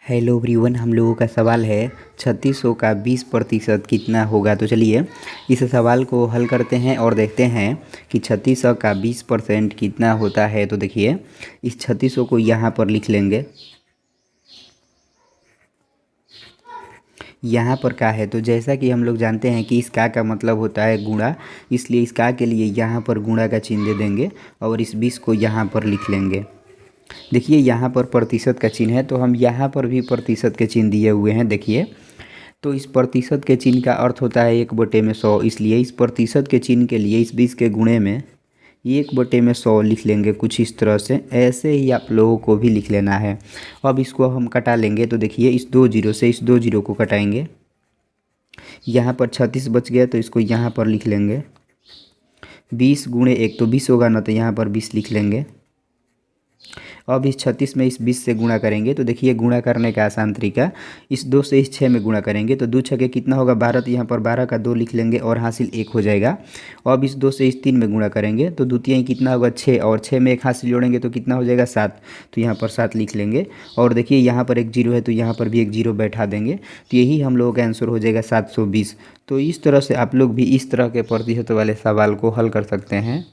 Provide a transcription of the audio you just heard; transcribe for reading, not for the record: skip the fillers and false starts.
Hello everyone, हम लोगों का सवाल है 3600 का 20% कितना होगा। तो चलिए इस सवाल को हल करते हैं और देखते हैं कि 3600 का 20% कितना होता है। तो देखिए इस 3600 को यहाँ पर लिख लेंगे। यहाँ पर का है तो जैसा कि हम लोग जानते हैं कि इस का मतलब होता है गुणा, इसलिए इस का के लिए यहाँ पर गुणा का चिन्ह दे देंगे और इस 20 को यहाँ पर लिख लेंगे। देखिए यहाँ पर प्रतिशत का चिन्ह है तो हम यहाँ पर भी प्रतिशत के चिन्ह दिए हुए हैं। देखिए तो इस प्रतिशत के चिन्ह का अर्थ होता है 1/100, इसलिए इस प्रतिशत के चिन्ह के लिए इस 20 के गुणे में 1/100 लिख लेंगे। कुछ इस तरह से ऐसे ही आप लोगों को भी लिख लेना है। अब इसको हम कटा लेंगे तो देखिए इस 2 जीरो से इस 2 जीरो को कटाएंगे। यहाँ पर 36 बच गया तो इसको यहाँ पर लिख लेंगे। 20 गुणे 1 तो 20 होगा ना, तो यहाँ पर 20 लिख लेंगे। अब इस 36 में इस 20 से गुणा करेंगे तो देखिए गुणा करने का आसान तरीका, इस 2 से इस 6 में गुणा करेंगे तो 2 छके कितना होगा 12, तो यहाँ पर 12 का 2 लिख लेंगे और हासिल 1 हो जाएगा। अब इस 2 से इस 3 में गुणा करेंगे तो द्वितीय कितना होगा 6, और 6 में एक हासिल जोड़ेंगे तो कितना हो जाएगा 7, तो यहाँ पर 7 लिख लेंगे। और देखिए यहाँ पर एक जीरो है तो यहाँ पर भी एक जीरो बैठा देंगे, तो यही हम लोगों का आंसर हो जाएगा 720। तो इस तरह से आप लोग भी इस तरह के प्रतिशत वाले सवाल को हल कर सकते हैं।